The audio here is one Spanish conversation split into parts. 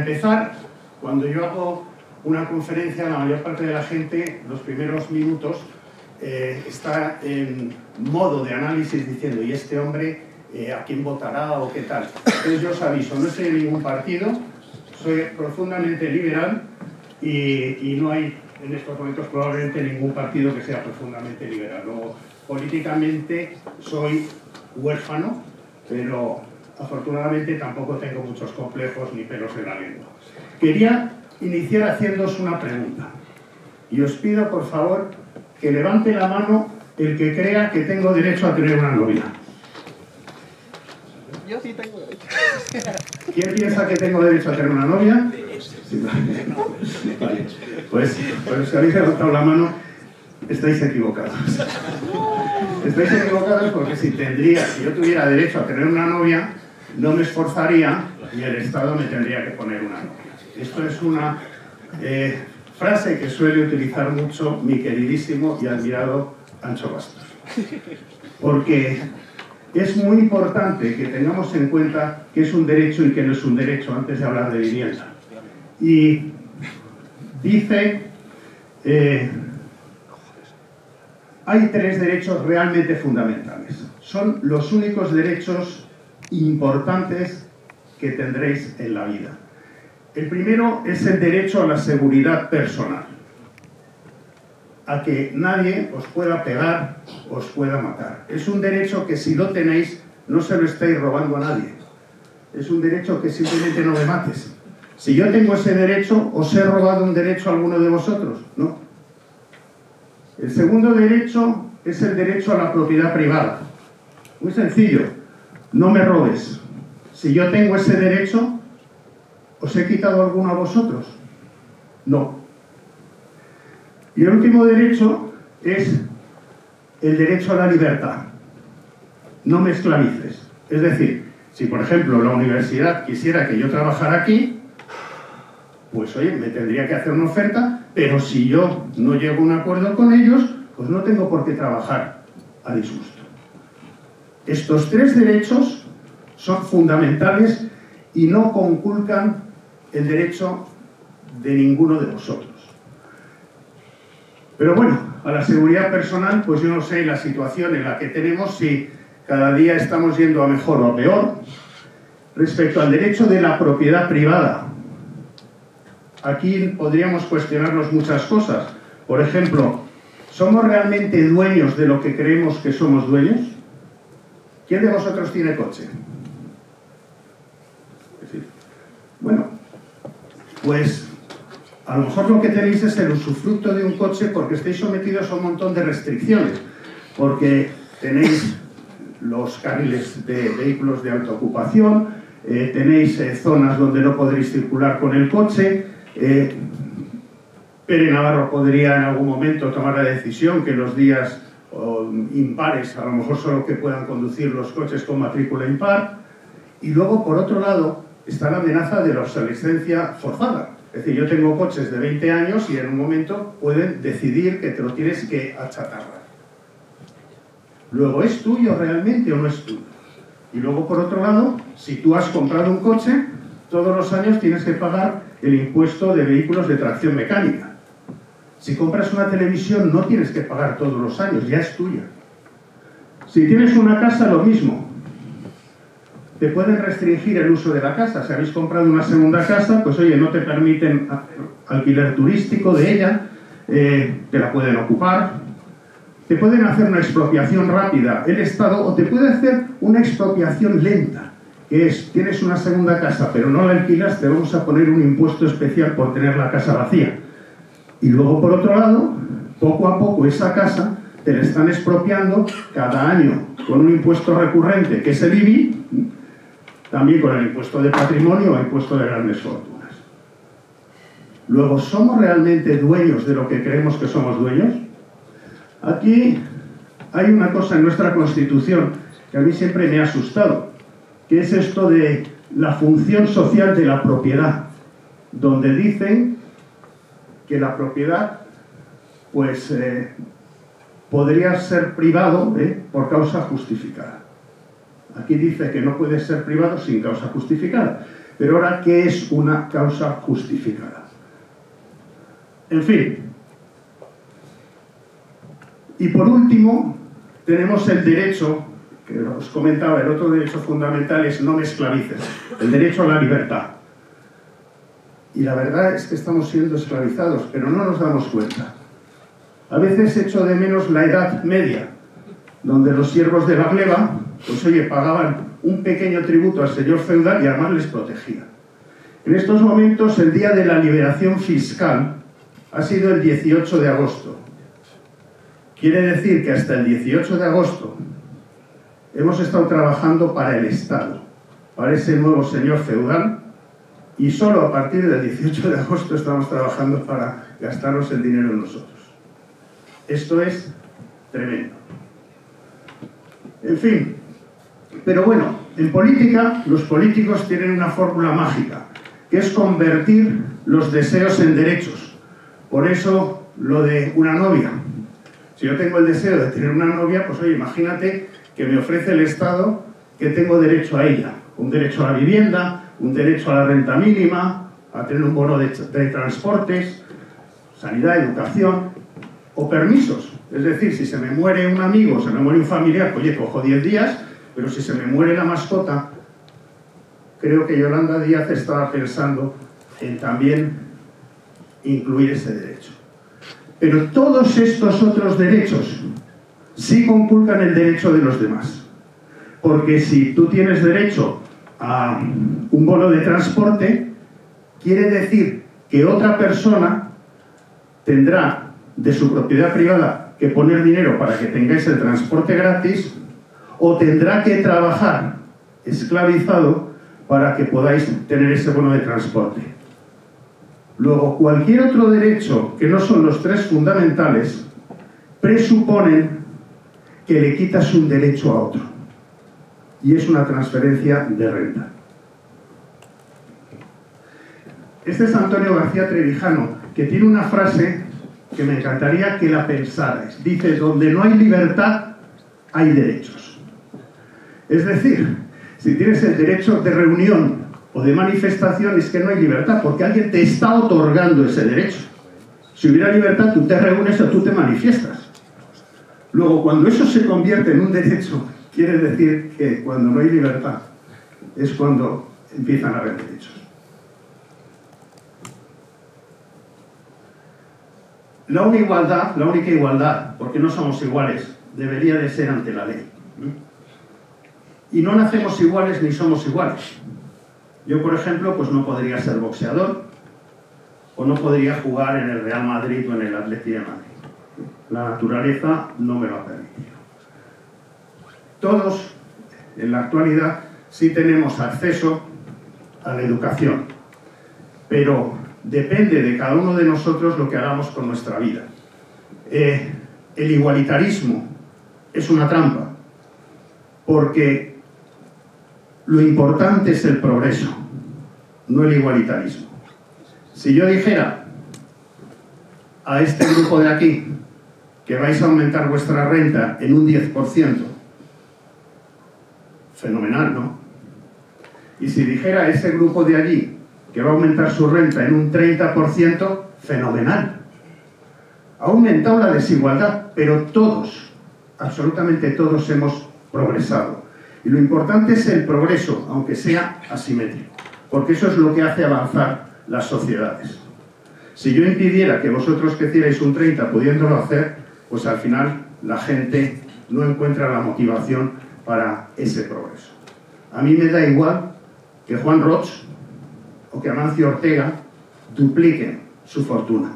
empezar, cuando yo hago una conferencia, la mayor parte de la gente, los primeros minutos, está en modo de análisis diciendo, ¿y este hombre a quién votará o qué tal? Entonces yo os aviso, no estoy en ningún partido, soy profundamente liberal y no hay en estos momentos probablemente ningún partido que sea profundamente liberal. Luego, políticamente soy huérfano, pero afortunadamente tampoco tengo muchos complejos ni pelos en la lengua. Quería iniciar haciéndoos una pregunta y os pido por favor que levante la mano el que crea que tengo derecho a tener una novia. Yo sí tengo derecho. ¿Quién piensa que tengo derecho a tener una novia? Sí, vale. Pues si habéis levantado la mano, estáis equivocados. Estáis equivocados porque si yo tuviera derecho a tener una novia, no me esforzaría y el Estado me tendría que poner una novia. Esto es una frase que suele utilizar mucho mi queridísimo y admirado Ancho Bastos. Porque es muy importante que tengamos en cuenta que es un derecho y que no es un derecho antes de hablar de vivienda. Y dice, hay tres derechos realmente fundamentales. Son los únicos derechos importantes que tendréis en la vida. El primero es el derecho a la seguridad personal, a que nadie os pueda pegar, os pueda matar. Es un derecho que si lo tenéis, no se lo estáis robando a nadie. Es un derecho que simplemente no me mates. Si yo tengo ese derecho, ¿os he robado un derecho a alguno de vosotros? No. El segundo derecho es el derecho a la propiedad privada. Muy sencillo, no me robes. Si yo tengo ese derecho, ¿os he quitado alguno a vosotros? No. Y el último derecho es el derecho a la libertad. No me esclavices. Es decir, si por ejemplo la universidad quisiera que yo trabajara aquí, pues oye, me tendría que hacer una oferta, pero si yo no llego a un acuerdo con ellos, pues no tengo por qué trabajar a disgusto. Estos tres derechos son fundamentales y no conculcan el derecho de ninguno de vosotros. Pero bueno, a la seguridad personal, pues yo no sé la situación en la que tenemos, si cada día estamos yendo a mejor o a peor. Respecto al derecho de la propiedad privada, aquí podríamos cuestionarnos muchas cosas. Por ejemplo, ¿somos realmente dueños de lo que creemos que somos dueños? ¿Quién de vosotros tiene coche? Bueno, pues a lo mejor lo que tenéis es el usufructo de un coche porque estáis sometidos a un montón de restricciones, porque tenéis los carriles de vehículos de autoocupación, tenéis zonas donde no podréis circular con el coche. Pere Navarro podría en algún momento tomar la decisión que los días impares a lo mejor solo que puedan conducir los coches con matrícula impar. Y luego, por otro lado, está la amenaza de la obsolescencia forzada. Es decir, yo tengo coches de 20 años y en un momento pueden decidir que te lo tienes que achatarrar. Luego, ¿es tuyo realmente o no es tuyo? Y luego, por otro lado, si tú has comprado un coche, todos los años tienes que pagar el impuesto de vehículos de tracción mecánica. Si compras una televisión, no tienes que pagar todos los años, ya es tuya. Si tienes una casa, lo mismo. Te pueden restringir el uso de la casa. Si habéis comprado una segunda casa, pues oye, no te permiten alquiler turístico de ella, te la pueden ocupar, te pueden hacer una expropiación rápida el Estado, o te puede hacer una expropiación lenta, que es, tienes una segunda casa, pero no la alquilas, te vamos a poner un impuesto especial por tener la casa vacía. Y luego, por otro lado, poco a poco esa casa te la están expropiando cada año con un impuesto recurrente, que es el IBI, también con el impuesto de patrimonio o el impuesto de grandes fortunas. Luego, ¿somos realmente dueños de lo que creemos que somos dueños? Aquí hay una cosa en nuestra Constitución que a mí siempre me ha asustado, que es esto de la función social de la propiedad, donde dicen que la propiedad pues podría ser privado por causa justificada. Aquí dice que no puede ser privado sin causa justificada. Pero ahora, ¿qué es una causa justificada? En fin. Y por último, tenemos el derecho, que os comentaba, el otro derecho fundamental es no me esclavices, el derecho a la libertad. Y la verdad es que estamos siendo esclavizados, pero no nos damos cuenta. A veces echo de menos la Edad Media, donde los siervos de la gleba, pues oye, pagaban un pequeño tributo al señor feudal y además les protegía. En estos momentos, el día de la liberación fiscal ha sido el 18 de agosto. Quiere decir que hasta el 18 de agosto hemos estado trabajando para el Estado, para ese nuevo señor feudal, y solo a partir del 18 de agosto estamos trabajando para gastarnos el dinero en nosotros. Esto es tremendo. En fin, pero bueno, en política los políticos tienen una fórmula mágica, que es convertir los deseos en derechos. Por eso lo de una novia. Si yo tengo el deseo de tener una novia, pues oye, imagínate que me ofrece el Estado que tengo derecho a ella. Un derecho a la vivienda, un derecho a la renta mínima, a tener un bono de transportes, sanidad, educación, o permisos. Es decir, si se me muere un amigo, se me muere un familiar, pues oye, cojo 10 días, pero si se me muere la mascota, creo que Yolanda Díaz estaba pensando en también incluir ese derecho. Pero todos estos otros derechos sí conculcan el derecho de los demás. Porque si tú tienes derecho a un bono de transporte, quiere decir que otra persona tendrá de su propiedad privada que poner dinero para que tengáis el transporte gratis, o tendrá que trabajar esclavizado para que podáis tener ese bono de transporte. Luego, cualquier otro derecho que no son los tres fundamentales presuponen que le quitas un derecho a otro. Y es una transferencia de renta. Este es Antonio García Trevijano, que tiene una frase que me encantaría que la pensarais. Dice, donde no hay libertad, hay derechos. Es decir, si tienes el derecho de reunión o de manifestación, es que no hay libertad, porque alguien te está otorgando ese derecho. Si hubiera libertad, tú te reúnes o tú te manifiestas. Luego, cuando eso se convierte en un derecho, quiere decir que cuando no hay libertad es cuando empiezan a haber derechos. La única igualdad, porque no somos iguales, debería de ser ante la ley. Y no nacemos iguales ni somos iguales. Yo, por ejemplo, pues no podría ser boxeador o no podría jugar en el Real Madrid o en el Athletic de Madrid. La naturaleza no me lo ha permitido. Todos, en la actualidad, sí tenemos acceso a la educación, pero depende de cada uno de nosotros lo que hagamos con nuestra vida. El igualitarismo es una trampa, porque lo importante es el progreso, no el igualitarismo. Si yo dijera a este grupo de aquí que vais a aumentar vuestra renta en un 10%, fenomenal, ¿no? Y si dijera a ese grupo de allí que va a aumentar su renta en un 30%, fenomenal. Ha aumentado la desigualdad, pero todos, absolutamente todos, hemos progresado. Y lo importante es el progreso, aunque sea asimétrico, porque eso es lo que hace avanzar las sociedades. Si yo impidiera que vosotros crecierais un 30 pudiéndolo hacer, pues al final la gente no encuentra la motivación para ese progreso. A mí me da igual que Juan Roch o que Amancio Ortega dupliquen su fortuna.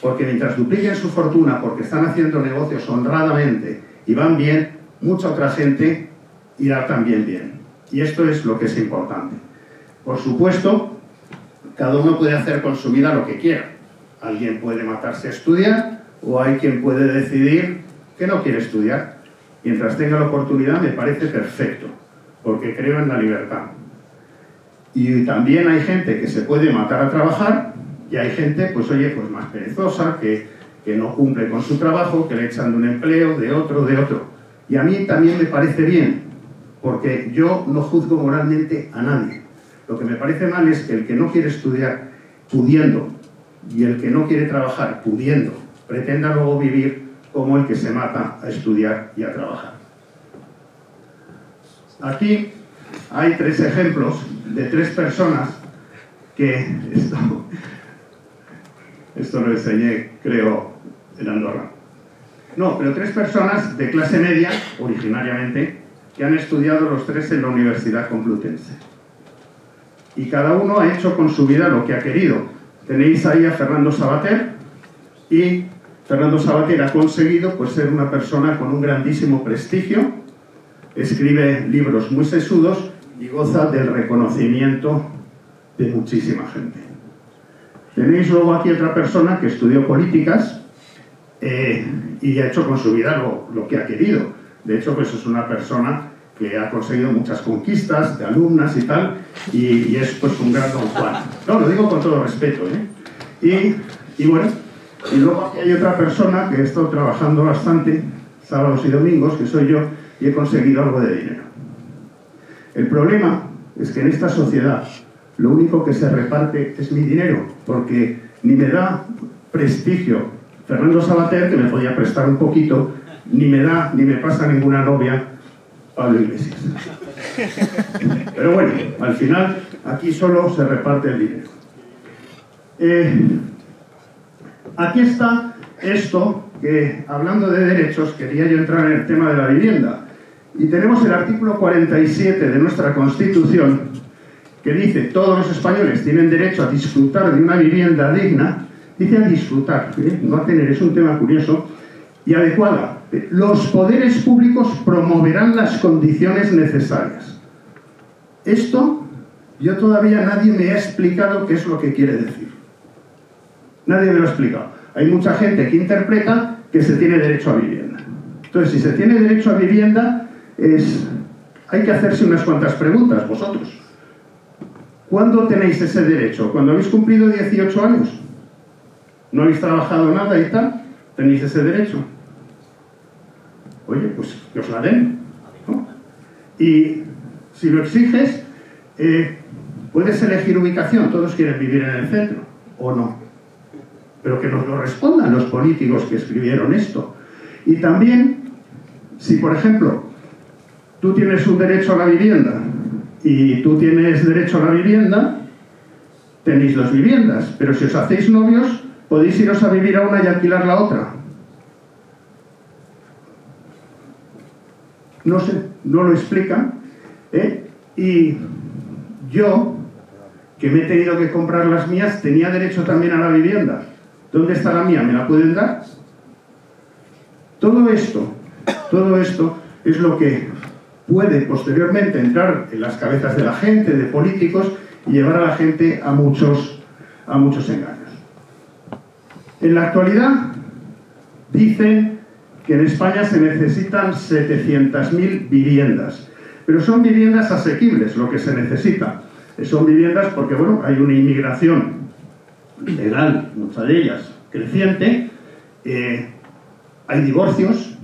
Porque mientras dupliquen su fortuna porque están haciendo negocios honradamente y van bien, mucha otra gente irá también bien. Y esto es lo que es importante. Por supuesto, cada uno puede hacer con su vida lo que quiera. Alguien puede matarse a estudiar o hay quien puede decidir que no quiere estudiar. Mientras tenga la oportunidad me parece perfecto, porque creo en la libertad. Y también hay gente que se puede matar a trabajar y hay gente, pues oye, pues más perezosa, que no cumple con su trabajo, que le echan de un empleo, de otro. Y a mí también me parece bien, porque yo no juzgo moralmente a nadie. Lo que me parece mal es que el que no quiere estudiar pudiendo y el que no quiere trabajar pudiendo pretenda luego vivir como el que se mata a estudiar y a trabajar. Aquí hay 3 ejemplos de 3 personas que esto lo enseñé, creo, en Andorra. No, pero 3 personas de clase media, originariamente, que han estudiado los 3 en la Universidad Complutense. Y cada uno ha hecho con su vida lo que ha querido. Tenéis ahí a Fernando Savater, y Fernando Savater ha conseguido pues, ser una persona con un grandísimo prestigio, escribe libros muy sesudos y goza del reconocimiento de muchísima gente. Tenéis luego aquí otra persona que estudió políticas y ha hecho con su vida lo que ha querido. De hecho, pues es una persona que ha conseguido muchas conquistas de alumnas y tal, y es pues un gran don Juan. No, lo digo con todo respeto, ¿eh? Y bueno, y luego aquí hay otra persona que he estado trabajando bastante, sábados y domingos, que soy yo, y he conseguido algo de dinero. El problema es que en esta sociedad lo único que se reparte es mi dinero, porque ni me da prestigio Fernando Savater, que me podía prestar un poquito, ni me pasa ninguna novia Pablo Iglesias. Pero bueno, al final aquí solo se reparte el dinero. Aquí está esto que, hablando de derechos, quería yo entrar en el tema de la vivienda. Y tenemos el artículo 47 de nuestra Constitución, que dice: todos los españoles tienen derecho a disfrutar de una vivienda digna. Dice a disfrutar, no a tener, es un tema curioso, y adecuada. Los poderes públicos promoverán las condiciones necesarias. Esto, yo todavía nadie me ha explicado qué es lo que quiere decir. Nadie me lo ha explicado. Hay mucha gente que interpreta que se tiene derecho a vivienda. Entonces, si se tiene derecho a vivienda, hay que hacerse unas cuantas preguntas, vosotros. ¿Cuándo tenéis ese derecho? ¿Cuando habéis cumplido 18 años? ¿No habéis trabajado nada y tal? ¿Tenéis ese derecho? Oye, pues que os la den, ¿no? Y si lo exiges, puedes elegir ubicación. Todos quieren vivir en el centro, ¿o no? Pero que nos lo respondan los políticos que escribieron esto. Y también, si por ejemplo, tú tienes un derecho a la vivienda y tú tienes derecho a la vivienda, tenéis 2 viviendas, pero si os hacéis novios, podéis iros a vivir a una y alquilar la otra. No sé, no lo explican, y yo, que me he tenido que comprar las mías, tenía derecho también a la vivienda. ¿Dónde está la mía? ¿Me la pueden dar? Todo esto es lo que puede posteriormente entrar en las cabezas de la gente, de políticos, y llevar a la gente a muchos engaños. En la actualidad dicen que en España se necesitan 700.000 viviendas, pero son viviendas asequibles lo que se necesita. Son viviendas porque, bueno, hay una inmigración legal, muchas de ellas creciente, hay divorcios,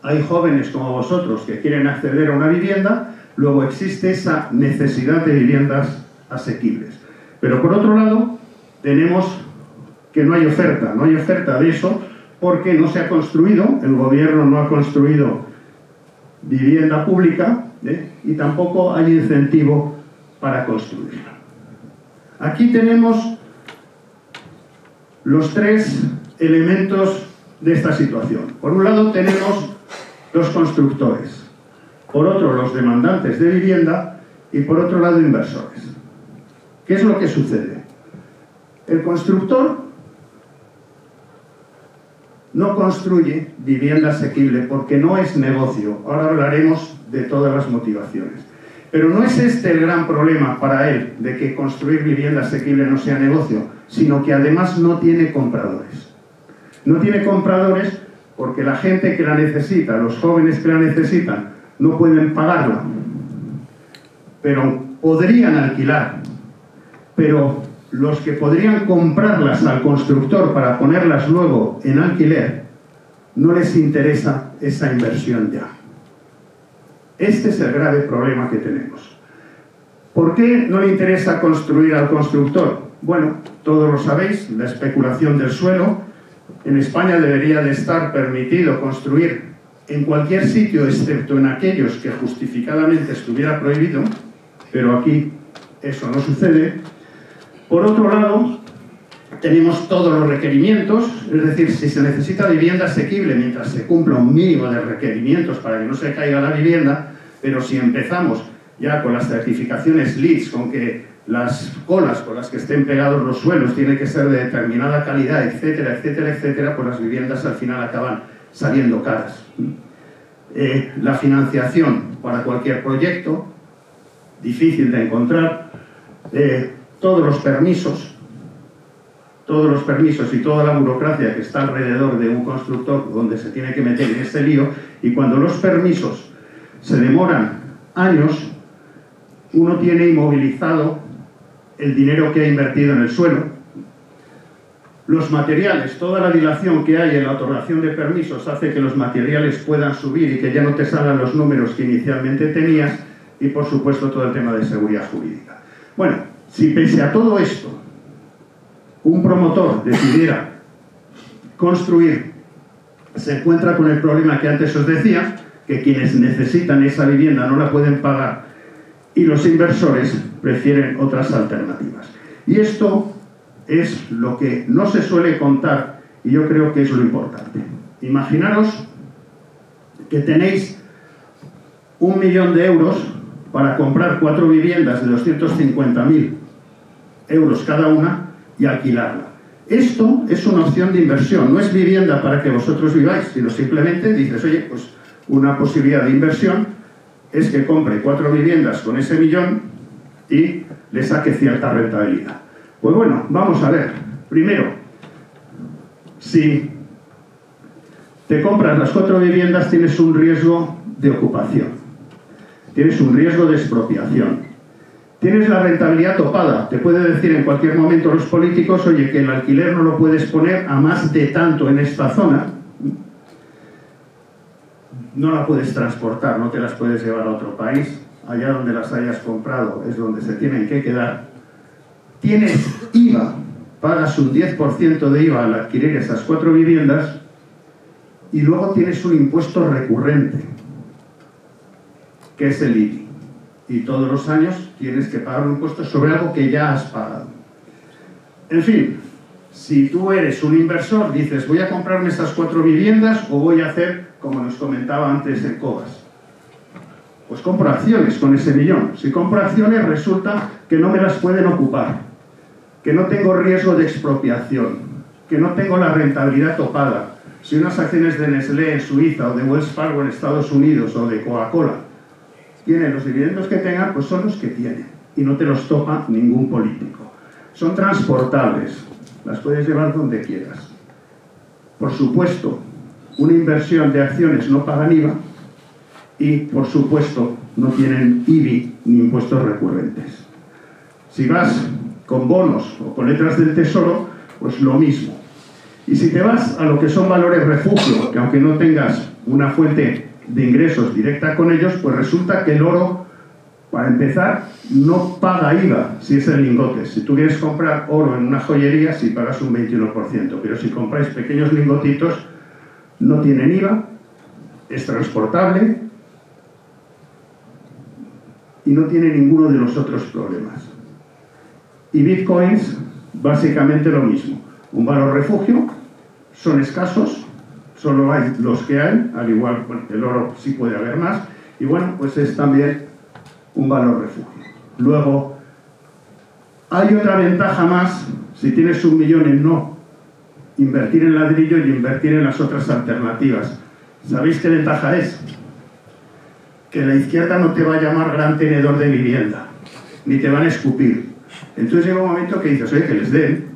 hay jóvenes como vosotros que quieren acceder a una vivienda, luego existe esa necesidad de viviendas asequibles. Pero por otro lado, tenemos que no hay oferta de eso, porque no se ha construido, el gobierno no ha construido vivienda pública, y tampoco hay incentivo para construirla. Aquí tenemos los 3 elementos de esta situación. Por un lado tenemos los constructores, por otro los demandantes de vivienda y por otro lado inversores. ¿Qué es lo que sucede? El constructor no construye vivienda asequible porque no es negocio. Ahora hablaremos de todas las motivaciones. Pero no es este el gran problema para él, de que construir vivienda asequible no sea negocio, sino que además no tiene compradores. No tiene compradores porque la gente que la necesita, los jóvenes que la necesitan, no pueden pagarla. Pero podrían alquilar. Pero los que podrían comprarlas al constructor para ponerlas luego en alquiler, no les interesa esa inversión ya. Este es el grave problema que tenemos. ¿Por qué no le interesa construir al constructor? Bueno, todos lo sabéis, la especulación del suelo. En España debería de estar permitido construir en cualquier sitio, excepto en aquellos que justificadamente estuviera prohibido, pero aquí eso no sucede. Por otro lado, tenemos todos los requerimientos, es decir, si se necesita vivienda asequible mientras se cumpla un mínimo de requerimientos para que no se caiga la vivienda, pero si empezamos ya con las certificaciones LEED, con que las colas con las que estén pegados los suelos tienen que ser de determinada calidad, etcétera, etcétera, etcétera, pues las viviendas al final acaban saliendo caras. La financiación para cualquier proyecto, difícil de encontrar, todos los permisos y toda la burocracia que está alrededor de un constructor donde se tiene que meter en ese lío, y cuando los permisos se demoran años, uno tiene inmovilizado el dinero que ha invertido en el suelo. Los materiales, toda la dilación que hay en la otorgación de permisos hace que los materiales puedan subir y que ya no te salgan los números que inicialmente tenías, y por supuesto todo el tema de seguridad jurídica. Bueno, si pese a todo esto un promotor decidiera construir, se encuentra con el problema que antes os decía, que quienes necesitan esa vivienda no la pueden pagar y los inversores prefieren otras alternativas. Y esto es lo que no se suele contar y yo creo que es lo importante. Imaginaros que tenéis 1 millón de euros para comprar 4 viviendas de 250.000 euros cada una y alquilarla. Esto es una opción de inversión, no es vivienda para que vosotros viváis, sino simplemente dices, oye, pues una posibilidad de inversión es que compre 4 viviendas con ese millón y le saque cierta rentabilidad. Pues bueno, vamos a ver. Primero, si te compras las 4 viviendas tienes un riesgo de ocupación, tienes un riesgo de expropiación, tienes la rentabilidad topada. Te puede decir en cualquier momento los políticos, oye, que el alquiler no lo puedes poner a más de tanto en esta zona, no la puedes transportar, no te las puedes llevar a otro país, allá donde las hayas comprado es donde se tienen que quedar. Tienes IVA, pagas un 10% de IVA al adquirir esas 4 viviendas y luego tienes un impuesto recurrente, que es el IBI. Y todos los años tienes que pagar un impuesto sobre algo que ya has pagado. En fin, si tú eres un inversor, dices, voy a comprarme esas 4 viviendas o voy a hacer, como nos comentaba antes en Cobas, pues compro acciones con ese millón. Si compro acciones resulta que no me las pueden ocupar, que no tengo riesgo de expropiación, que no tengo la rentabilidad topada. Si unas acciones de Nestlé en Suiza o de Wells Fargo en Estados Unidos o de Coca-Cola tienen los dividendos que tengan, pues son los que tienen y no te los topa ningún político. Son transportables, las puedes llevar donde quieras. Por supuesto, una inversión de acciones no pagan IVA y, por supuesto, no tienen IBI ni impuestos recurrentes. Si vas con bonos o con letras del Tesoro, pues lo mismo. Y si te vas a lo que son valores refugio, que aunque no tengas una fuente de ingresos directa con ellos, pues resulta que el oro, para empezar, no paga IVA si es el lingote. Si tú quieres comprar oro en una joyería, sí pagas un 21%, pero si compráis pequeños lingotitos, no tienen IVA, es transportable y no tiene ninguno de los otros problemas. Y bitcoins, básicamente lo mismo. Un valor refugio, son escasos, solo hay los que hay, al igual que bueno, el oro sí puede haber más, y bueno, pues es también un valor refugio. Luego, hay otra ventaja más, si tienes 1 millón en no invertir en ladrillo y invertir en las otras alternativas. ¿Sabéis qué ventaja es? Que la izquierda no te va a llamar gran tenedor de vivienda, ni te van a escupir. Entonces llega un momento que dices, oye, que les den,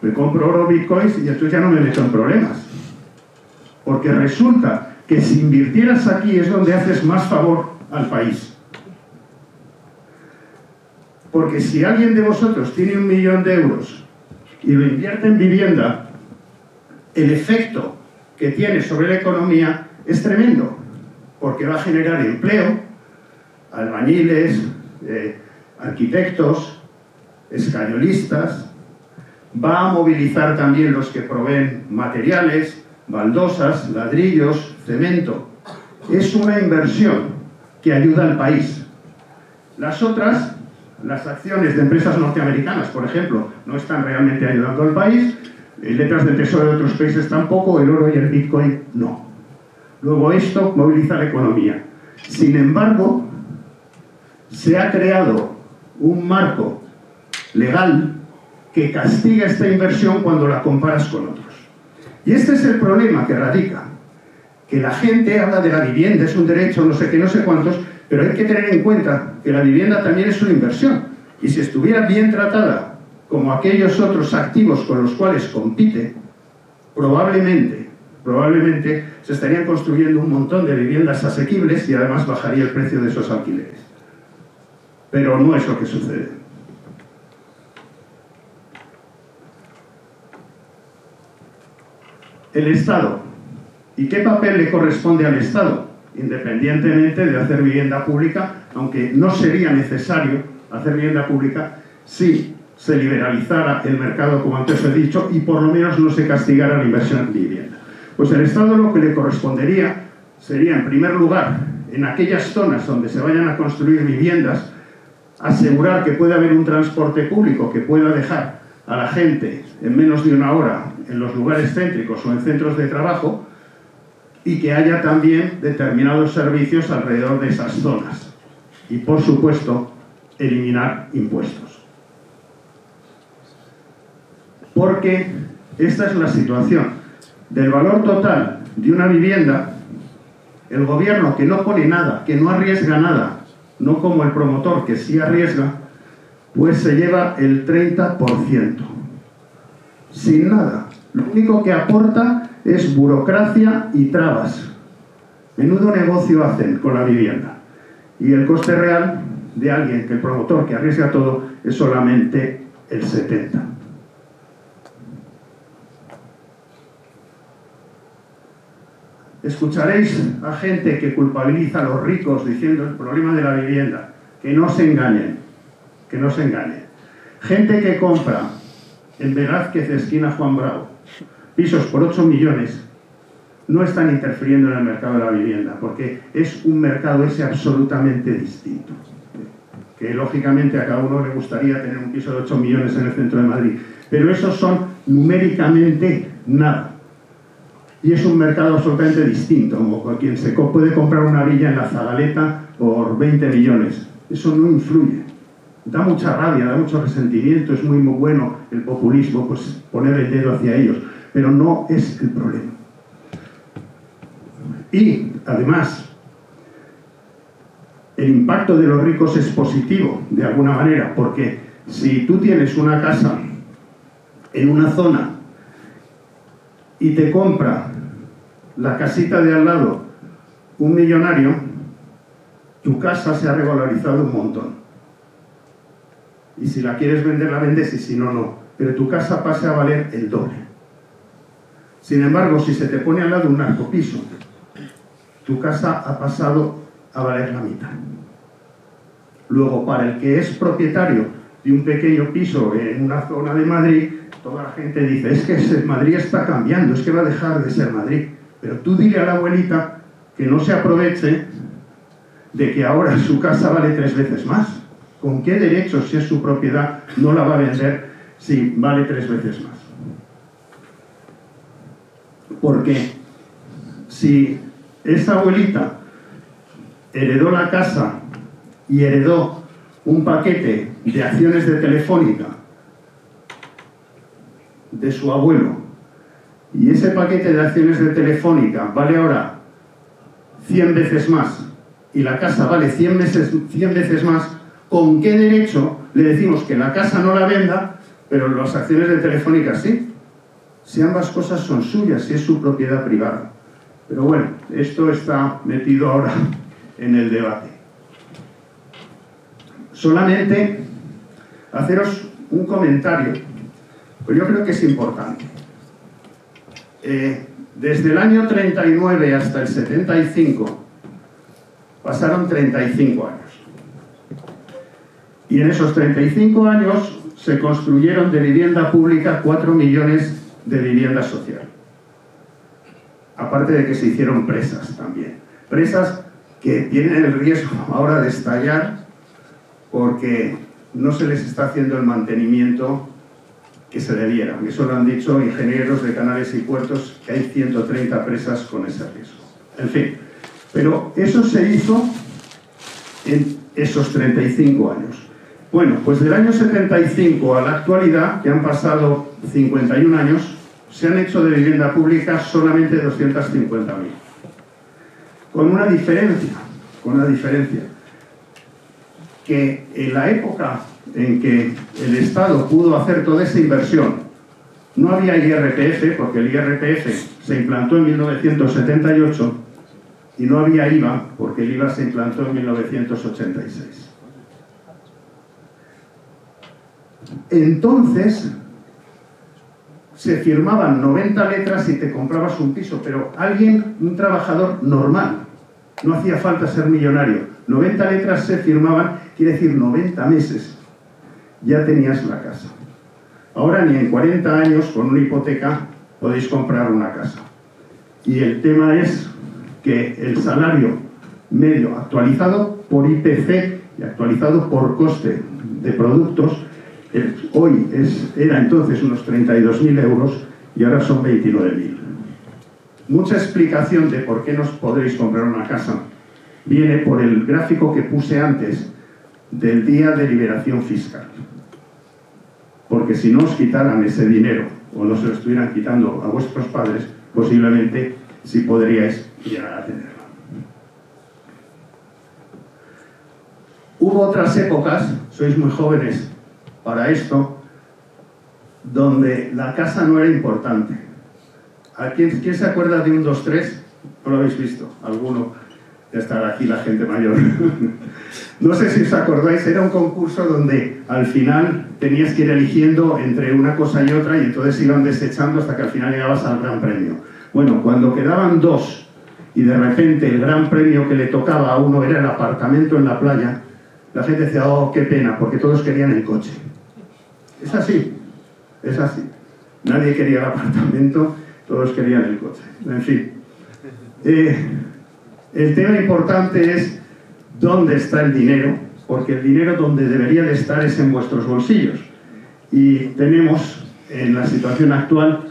me compro oro, bitcoins y entonces ya no me meto en problemas. Porque resulta que si invirtieras aquí es donde haces más favor al país. Porque si alguien de vosotros tiene 1 millón de euros y lo invierte en vivienda, el efecto que tiene sobre la economía es tremendo, porque va a generar empleo, albañiles, arquitectos, escayolistas, va a movilizar también los que proveen materiales, baldosas, ladrillos, cemento. Es una inversión que ayuda al país. Las otras, las acciones de empresas norteamericanas, por ejemplo, no están realmente ayudando al país, letras del tesoro de otros países tampoco, el oro y el bitcoin no. Luego esto moviliza la economía. Sin embargo, se ha creado un marco legal que castiga esta inversión cuando la comparas con otros. Y este es el problema que radica, que la gente habla de la vivienda, es un derecho, no sé qué, no sé cuántos, pero hay que tener en cuenta que la vivienda también es una inversión. Y si estuviera bien tratada, como aquellos otros activos con los cuales compite, probablemente se estarían construyendo un montón de viviendas asequibles y además bajaría el precio de esos alquileres. Pero no es lo que sucede. El Estado. ¿Y qué papel le corresponde al Estado? Independientemente de hacer vivienda pública, aunque no sería necesario hacer vivienda pública si se liberalizara el mercado, como antes he dicho, y por lo menos no se castigara la inversión en vivienda. Pues el Estado lo que le correspondería sería, en primer lugar, en aquellas zonas donde se vayan a construir viviendas, asegurar que pueda haber un transporte público que pueda dejar a la gente en menos de una hora en los lugares céntricos o en centros de trabajo, y que haya también determinados servicios alrededor de esas zonas. Y, por supuesto, eliminar impuestos. Porque esta es la situación. Del valor total de una vivienda, el gobierno, que no pone nada, que no arriesga nada, no como el promotor, que sí arriesga, pues se lleva el 30%. Sin nada. Lo único que aporta es burocracia y trabas. Menudo negocio hacen con la vivienda. Y el coste real de alguien, que el promotor, que arriesga todo, es solamente el 70%. Escucharéis a gente que culpabiliza a los ricos diciendo el problema de la vivienda. Que no se engañen, que no se engañen. Gente que compra en Velázquez, esquina Juan Bravo, pisos por 8 millones, no están interfiriendo en el mercado de la vivienda, porque es un mercado ese absolutamente distinto. Que lógicamente a cada uno le gustaría tener un piso de 8 millones en el centro de Madrid, pero esos son numéricamente nada. Y es un mercado absolutamente distinto, como quien se puede comprar una villa en la Zagaleta por 20 millones. Eso no influye. Da mucha rabia, da mucho resentimiento, es muy bueno el populismo, pues poner el dedo hacia ellos, pero no es el problema. Y, además, el impacto de los ricos es positivo, de alguna manera, porque si tú tienes una casa en una zona y te compra la casita de al lado un millonario, tu casa se ha revalorizado un montón. Y si la quieres vender, la vendes, y si no, no. Pero tu casa pasa a valer el doble. Sin embargo, si se te pone al lado un narcopiso, tu casa ha pasado a valer la mitad. Luego, para el que es propietario de un pequeño piso en una zona de Madrid, toda la gente dice, es que Madrid está cambiando, es que va a dejar de ser Madrid. Pero tú dile a la abuelita que no se aproveche de que ahora su casa vale 3 veces más. ¿Con qué derecho, si es su propiedad, no la va a vender si vale 3 veces más? Porque si esa abuelita heredó la casa y heredó un paquete de acciones de Telefónica de su abuelo, y ese paquete de acciones de Telefónica vale ahora 100 veces más, y la casa vale 100 veces más, ¿con qué derecho le decimos que la casa no la venda, pero las acciones de Telefónica sí? Si ambas cosas son suyas, si es su propiedad privada. Pero bueno, esto está metido ahora en el debate. Solamente haceros un comentario, pues yo creo que es importante. Desde el año 39 hasta el 75 pasaron 35 años. Y en esos 35 años se construyeron de vivienda pública 4 millones de vivienda social. Aparte de que se hicieron presas también. Presas que tienen el riesgo ahora de estallar porque no se les está haciendo el mantenimiento que se debiera. Eso lo han dicho ingenieros de canales y puertos, que hay 130 presas con ese riesgo. En fin, pero eso se hizo en esos 35 años. Bueno, pues del año 75 a la actualidad, que han pasado 51 años, se han hecho de vivienda pública solamente 250.000. Con una diferencia, que en la época en que el Estado pudo hacer toda esa inversión, no había IRPF, porque el IRPF se implantó en 1978, y no había IVA, porque el IVA se implantó en 1986. Entonces, se firmaban 90 letras y te comprabas un piso, pero alguien, un trabajador normal, no hacía falta ser millonario, 90 letras se firmaban, quiere decir 90 meses, ya tenías la casa. Ahora ni en 40 años, con una hipoteca, podéis comprar una casa. Y el tema es que el salario medio actualizado por IPC y actualizado por coste de productos, hoy era entonces unos 32.000 euros y ahora son 29.000. Mucha explicación de por qué no podréis comprar una casa viene por el gráfico que puse antes del día de liberación fiscal. Porque si no os quitaran ese dinero o no se lo estuvieran quitando a vuestros padres, posiblemente sí podríais llegar a tenerlo. Hubo otras épocas, sois muy jóvenes para esto, donde la casa no era importante. ¿Quién se acuerda de un 2-3? ¿No lo habéis visto? ¿Alguno? Ya estará aquí la gente mayor. No sé si os acordáis, era un concurso donde al final tenías que ir eligiendo entre una cosa y otra y entonces iban desechando hasta que al final llegabas al gran premio. Bueno, cuando quedaban dos y de repente el gran premio que le tocaba a uno era el apartamento en la playa, la gente decía, oh, qué pena, porque todos querían el coche. Es así, es así. Nadie quería el apartamento, todos querían el coche. En fin. El tema importante es dónde está el dinero, porque el dinero donde debería de estar es en vuestros bolsillos. Y tenemos en la situación actual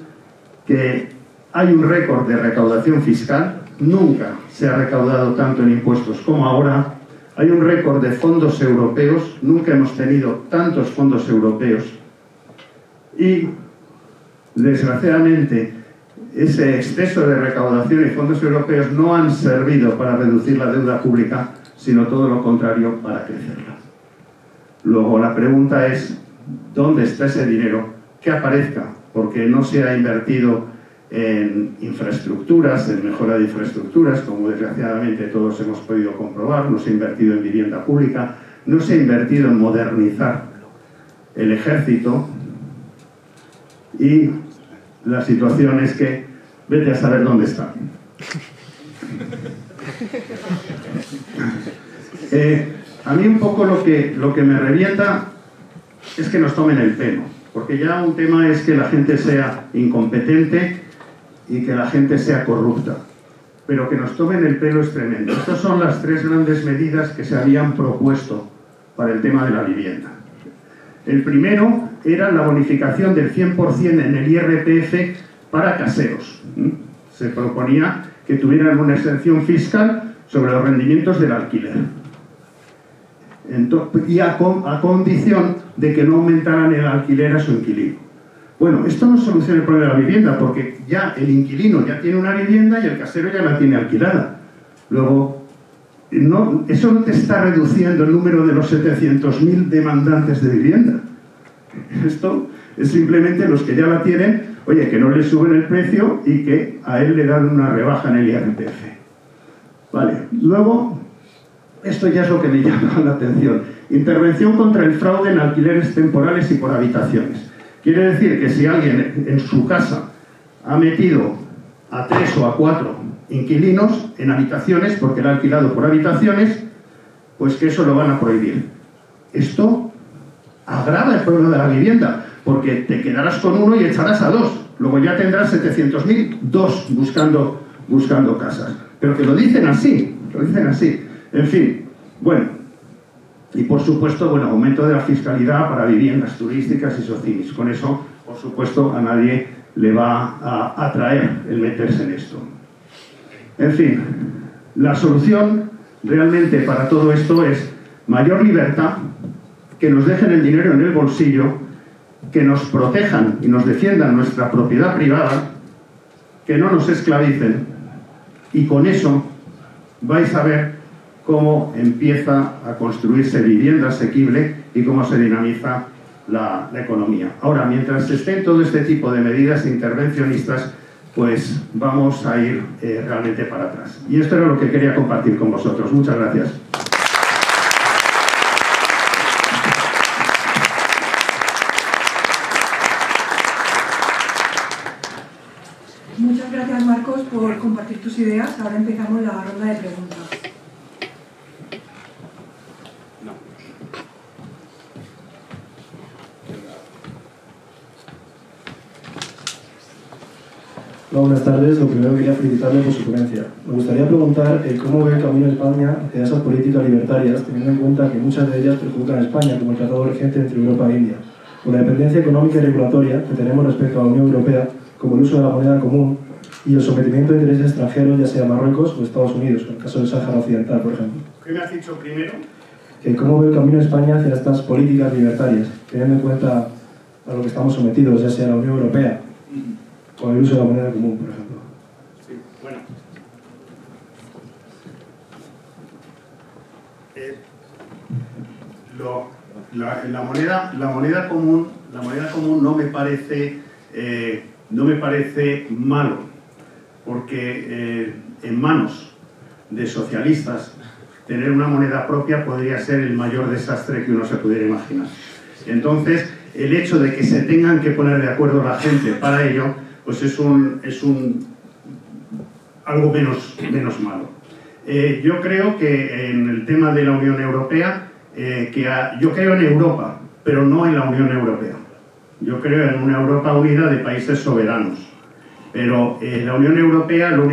que hay un récord de recaudación fiscal, nunca se ha recaudado tanto en impuestos como ahora, hay un récord de fondos europeos, nunca hemos tenido tantos fondos europeos y, desgraciadamente, ese exceso de recaudación y fondos europeos no han servido para reducir la deuda pública, sino todo lo contrario, para crecerla. Luego la pregunta es, ¿dónde está ese dinero? Que aparezca, porque no se ha invertido en infraestructuras, en mejora de infraestructuras, como desgraciadamente todos hemos podido comprobar, no se ha invertido en vivienda pública, no se ha invertido en modernizar el ejército y la situación es que vete a saber dónde está. A mí un poco lo que me revienta es que nos tomen el pelo, porque ya un tema es que la gente sea incompetente y que la gente sea corrupta, pero que nos tomen el pelo es tremendo. Estas son las tres grandes medidas que se habían propuesto para el tema de la vivienda. El primero era la bonificación del 100% en el IRPF para caseros. Se proponía que tuvieran una exención fiscal sobre los rendimientos del alquiler. Y a condición de que no aumentaran el alquiler a su inquilino. Bueno, esto no soluciona el problema de la vivienda, porque ya el inquilino ya tiene una vivienda y el casero ya la tiene alquilada. Luego, eso no te está reduciendo el número de los 700.000 demandantes de vivienda. Esto es simplemente los que ya la tienen, oye, que no le suben el precio y que a él le dan una rebaja en el IRPF. Vale, luego, esto ya es lo que me llama la atención. Intervención contra el fraude en alquileres temporales y por habitaciones. Quiere decir que si alguien en su casa ha metido a 3 o a 4 inquilinos en habitaciones, porque lo ha alquilado por habitaciones, pues que eso lo van a prohibir. esto agrava el problema de la vivienda, porque te quedarás con uno y echarás a dos. Luego ya tendrás 700.000, dos buscando casas. Pero que lo dicen así, En fin, bueno. Y por supuesto, bueno, aumento de la fiscalidad para viviendas turísticas y socinis. Con eso, por supuesto, a nadie le va a atraer el meterse en esto. En fin, la solución realmente para todo esto es mayor libertad, que nos dejen el dinero en el bolsillo, que nos protejan y nos defiendan nuestra propiedad privada, que no nos esclavicen, y con eso vais a ver cómo empieza a construirse vivienda asequible y cómo se dinamiza la economía. Ahora, mientras estén todo este tipo de medidas intervencionistas, pues vamos a ir realmente para atrás. Y esto era lo que quería compartir con vosotros. Muchas gracias. Muchas gracias, Marcos, por compartir tus ideas. Ahora empezamos la ronda de preguntas. Hola, buenas tardes. Lo primero quería felicitarle por su ponencia. Me gustaría preguntar cómo ve el camino de España hacia esas políticas libertarias, teniendo en cuenta que muchas de ellas perjudican a España, como el tratado urgente entre Europa e India, o la dependencia económica y regulatoria que tenemos respecto a la Unión Europea, como el uso de la moneda común y el sometimiento de intereses extranjeros, ya sea Marruecos o Estados Unidos, en el caso del Sáhara Occidental, por ejemplo. ¿Qué me has dicho primero? ¿Cómo ve el camino de España hacia estas políticas libertarias, teniendo en cuenta a lo que estamos sometidos, ya sea la Unión Europea o el uso de la moneda común, por ejemplo? Sí, bueno. La moneda común no me parece malo, porque en manos de socialistas tener una moneda propia podría ser el mayor desastre que uno se pudiera imaginar. Entonces, el hecho de que se tengan que poner de acuerdo la gente para ello, pues es algo menos malo. Yo creo que en el tema de la Unión Europea, yo creo en Europa, pero no en la Unión Europea. Yo creo en una Europa unida de países soberanos. Pero la Unión Europea